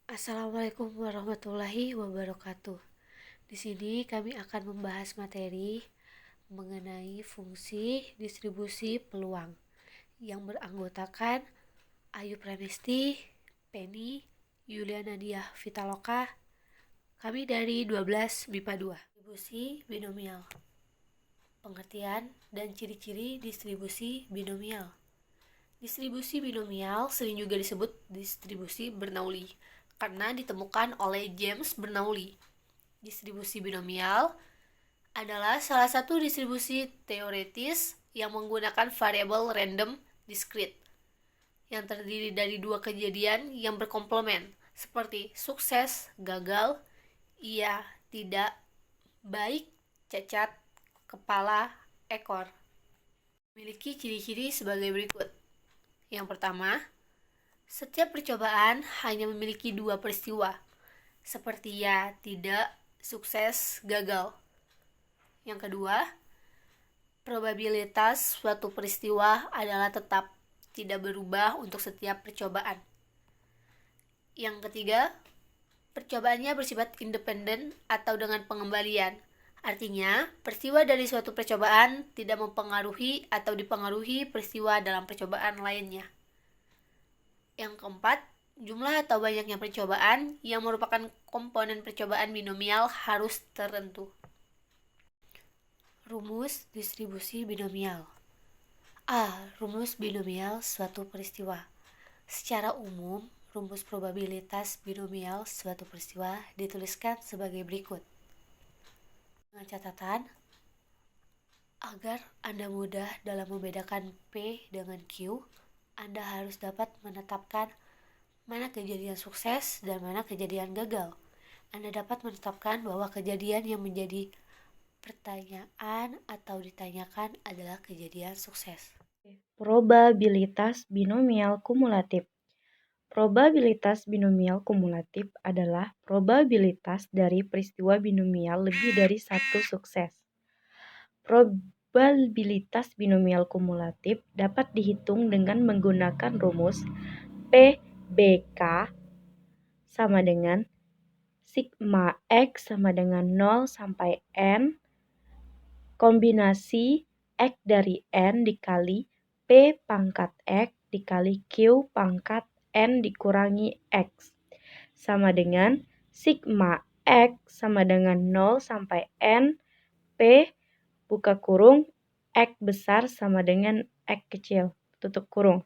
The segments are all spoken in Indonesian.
Assalamualaikum warahmatullahi wabarakatuh. Di sini kami akan membahas materi mengenai fungsi distribusi peluang yang beranggotakan Ayu Pramesti, Penny, Yuliana Diah Vitaloka. Kami dari 12 MIPA 2. Distribusi binomial. Pengertian dan ciri-ciri distribusi binomial. Distribusi binomial sering juga disebut distribusi Bernoulli karena ditemukan oleh James Bernoulli. Distribusi binomial adalah salah satu distribusi teoretis yang menggunakan variabel random discrete yang terdiri dari dua kejadian yang berkomplement seperti sukses, gagal, iya, tidak, baik, cacat, kepala, ekor. Memiliki ciri-ciri sebagai berikut. Yang pertama, setiap percobaan hanya memiliki dua peristiwa, seperti ya, tidak, sukses, gagal. Yang kedua, probabilitas suatu peristiwa adalah tetap, tidak berubah untuk setiap percobaan. Yang ketiga, percobaannya bersifat independen atau dengan pengembalian. Artinya, peristiwa dari suatu percobaan tidak mempengaruhi atau dipengaruhi peristiwa dalam percobaan lainnya. Yang keempat, jumlah atau banyaknya percobaan yang merupakan komponen percobaan binomial harus tertentu. Rumus distribusi binomial. Rumus binomial suatu peristiwa. Secara umum, rumus probabilitas binomial suatu peristiwa dituliskan sebagai berikut. Dengan catatan, agar Anda mudah dalam membedakan P dengan Q, Anda harus dapat menetapkan mana kejadian sukses dan mana kejadian gagal. Anda dapat menetapkan bahwa kejadian yang menjadi pertanyaan atau ditanyakan adalah kejadian sukses. Probabilitas binomial kumulatif. Probabilitas binomial kumulatif adalah probabilitas dari peristiwa binomial lebih dari satu sukses. Probabilitas binomial kumulatif dapat dihitung dengan menggunakan rumus PBK sama dengan sigma X sama dengan 0 sampai N kombinasi X dari N dikali P pangkat X dikali Q pangkat N dikurangi X sama dengan sigma X sama dengan 0 sampai N P buka kurung X besar sama dengan X kecil tutup kurung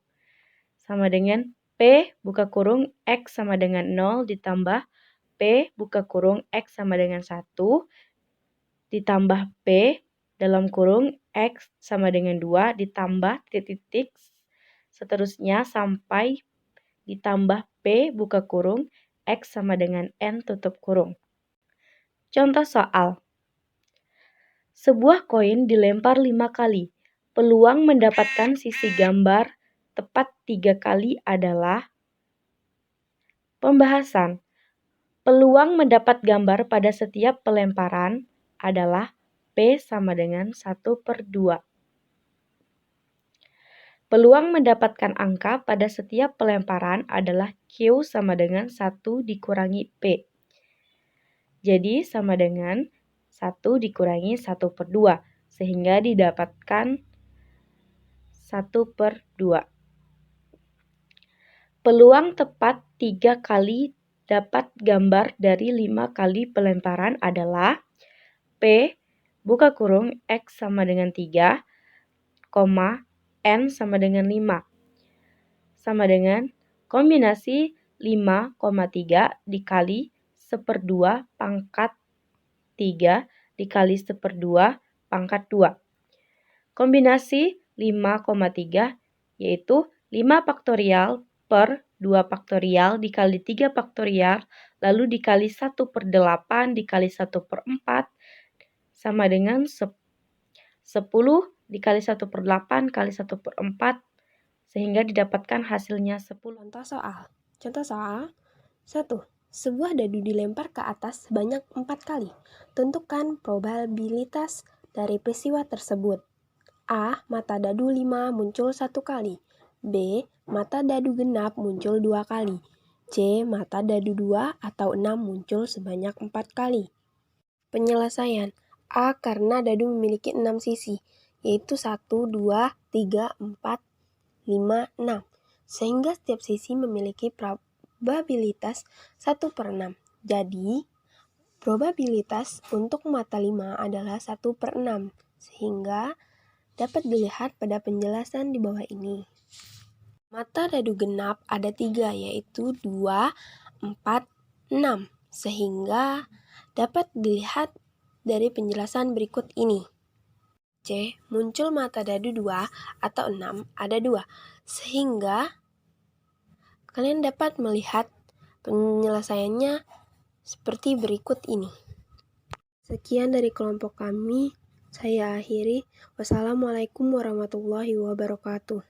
sama dengan P buka kurung X sama dengan 0 ditambah P buka kurung X sama dengan 1 ditambah P dalam kurung X sama dengan 2 ditambah titik-titik seterusnya sampai ditambah P buka kurung X sama dengan N tutup kurung. Contoh soal. Sebuah koin dilempar 5 kali. Peluang mendapatkan sisi gambar tepat 3 kali adalah pembahasan. Peluang mendapat gambar pada setiap pelemparan adalah P sama dengan 1/2. Peluang mendapatkan angka pada setiap pelemparan adalah Q sama dengan 1 dikurangi P. Jadi sama dengan 1 dikurangi 1/2, sehingga didapatkan 1/2. Peluang tepat 3 kali dapat gambar dari 5 kali pelemparan adalah P buka kurung X sama dengan 3, N sama dengan 5. Sama dengan kombinasi 5,3 dikali 1/2 pangkat 3 dikali 1/2 pangkat 2. Kombinasi 5,3 yaitu 5 faktorial per 2 faktorial dikali 3 faktorial lalu dikali 1/8 dikali 1/4 sama dengan 10 dikali 1/8 kali 1/4 sehingga didapatkan hasilnya 10. Contoh soal 1. Sebuah dadu dilempar ke atas sebanyak 4 kali. Tentukan probabilitas dari peristiwa tersebut. A. Mata dadu 5 muncul 1 kali. B. Mata dadu genap muncul 2 kali. C. Mata dadu 2 atau 6 muncul sebanyak 4 kali. Penyelesaian. A. Karena dadu memiliki 6 sisi, yaitu 1, 2, 3, 4, 5, 6. Sehingga setiap sisi memiliki probabilitas 1/6. Jadi, probabilitas untuk mata 5 adalah 1/6, sehingga dapat dilihat pada penjelasan di bawah ini. Mata dadu genap ada 3, yaitu 2, 4, 6, sehingga dapat dilihat dari penjelasan berikut ini. C. Muncul mata dadu 2 atau 6 ada 2, sehingga kalian dapat melihat penyelesaiannya seperti berikut ini. Sekian dari kelompok kami, saya akhiri. Wassalamualaikum warahmatullahi wabarakatuh.